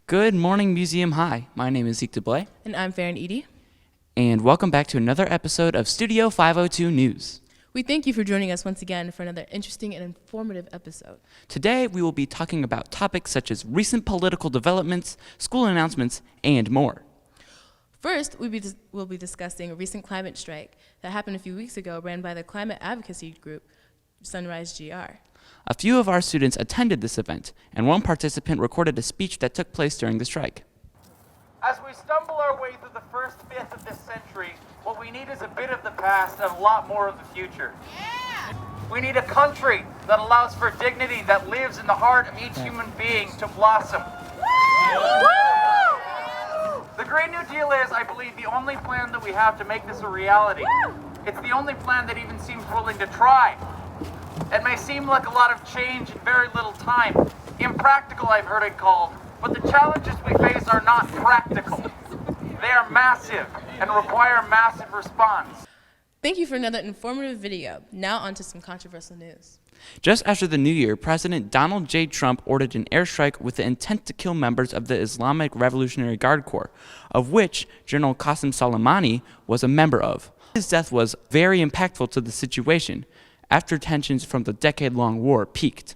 Good morning, Museum High. My name is Zeke DeBlay, And I'm Farron Edie. and welcome back to another episode of Studio 502 News. We thank you for joining us once again for another interesting and informative episode. Today, we will be talking about topics such as recent political developments, school announcements, and more. First, we'll be discussing a recent climate strike that happened a few weeks ago, ran by the climate advocacy group Sunrise GR. A few of our students attended this event, and one participant recorded a speech that took place during the strike. As we stumble our way through the first fifth of this century, what we need is a bit of the past and a lot more of the future. Yeah! We need a country that allows for dignity, that lives in the heart of each human being to blossom. The Green New Deal is, I believe, the only plan that we have to make this a reality. It's the only plan that even seems willing to try. It may seem like a lot of change in very little time. Impractical, I've heard it called. But the challenges we face are not practical. They are massive and require massive response. Thank you for another informative video. Now on to some controversial news. Just after the new year, President Donald J. Trump ordered an airstrike with the intent to kill members of the Islamic Revolutionary Guard Corps, of which General Qasem Soleimani was a member of. His death was very impactful to the situation, after tensions from the decade-long war peaked.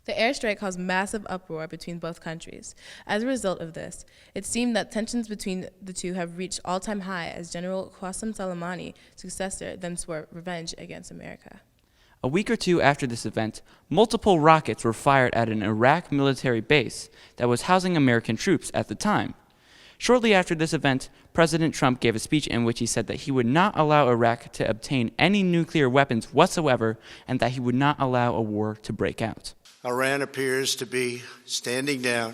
The airstrike caused massive uproar between both countries. As a result of this, it seemed that tensions between the two have reached all-time high as General Qasem Soleimani's successor then swore revenge against America. A week or two after this event, multiple rockets were fired at an Iraq military base that was housing American troops at the time. Shortly after this event, President Trump gave a speech in which he said that he would not allow Iraq to obtain any nuclear weapons whatsoever and that he would not allow a war to break out. Iran appears to be standing down,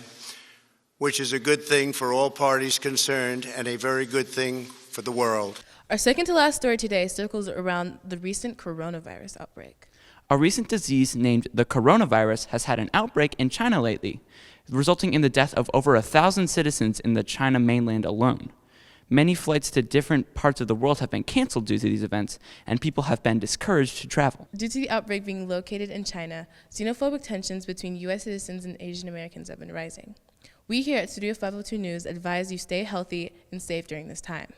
which is a good thing for all parties concerned and a very good thing for the world. Our second to last story today circles around the recent coronavirus outbreak. A recent disease named the coronavirus has had an outbreak in China lately, resulting in the death of over 1,000 citizens in the China mainland alone. Many flights to different parts of the world have been canceled due to these events, and people have been discouraged to travel. Due to the outbreak being located in China, xenophobic tensions between U.S. citizens and Asian Americans have been rising. We here at Studio 502 News advise you stay healthy and safe during this time.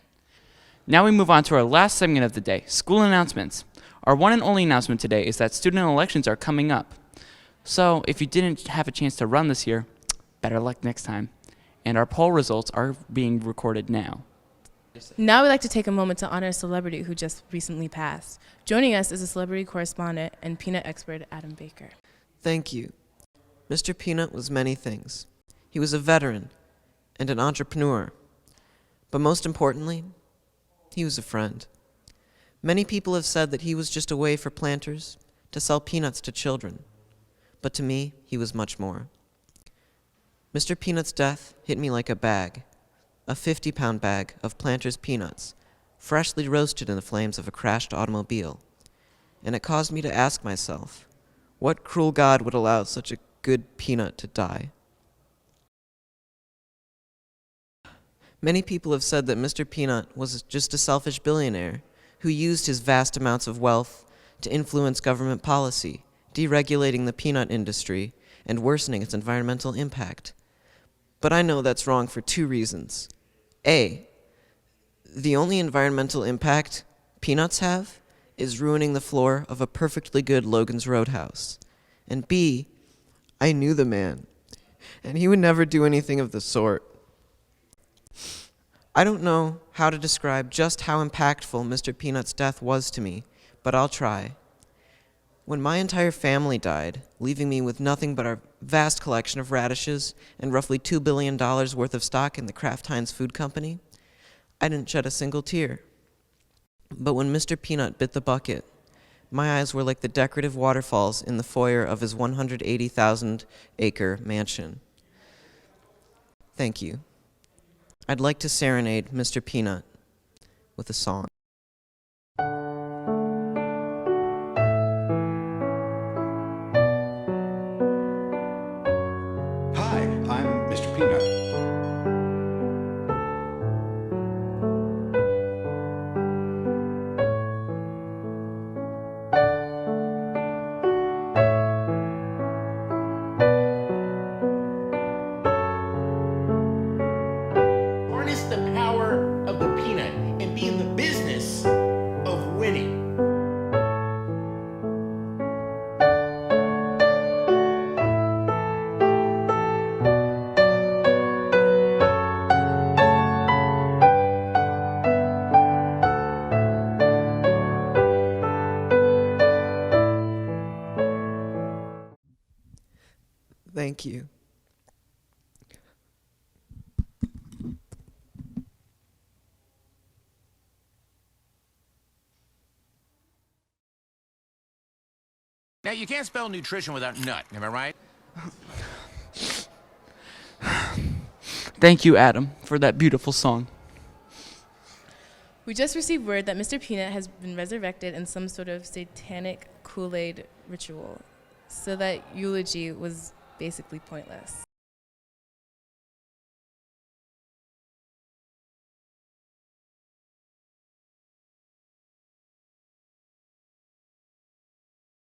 Now we move on to our last segment of the day, school announcements. Our one and only announcement today is that student elections are coming up. So if you didn't have a chance to run this year, better luck next time. And our poll results are being recorded now. Now we'd like to take a moment to honor a celebrity who just recently passed. Joining us is a celebrity correspondent and peanut expert, Adam Baker. Thank you. Mr. Peanut was many things. He was a veteran and an entrepreneur. But most importantly, he was a friend. Many people have said that he was just a way for planters to sell peanuts to children. But to me, he was much more. Mr. Peanut's death hit me like a bag, a 50-pound bag of Planters peanuts, freshly roasted in the flames of a crashed automobile. And it caused me to ask myself, what cruel God would allow such a good peanut to die? Many people have said that Mr. Peanut was just a selfish billionaire who used his vast amounts of wealth to influence government policy, deregulating the peanut industry and worsening its environmental impact. But I know that's wrong for two reasons. A, the only environmental impact peanuts have is ruining the floor of a perfectly good Logan's Roadhouse. And B, I knew the man, and he would never do anything of the sort. I don't know how to describe just how impactful Mr. Peanut's death was to me, but I'll try. When my entire family died, leaving me with nothing but our vast collection of radishes and roughly $2 billion worth of stock in the Kraft Heinz Food Company, I didn't shed a single tear. But when Mr. Peanut bit the bucket, my eyes were like the decorative waterfalls in the foyer of his 180,000-acre mansion. Thank you. I'd like to serenade Mr. Peanut with a song. Hi, I'm Mr. Peanut. Thank you. Now, you can't spell nutrition without nut, am I right? Thank you, Adam, for that beautiful song. We just received word that Mr. Peanut has been resurrected in some sort of satanic Kool-Aid ritual, so that eulogy was basically pointless.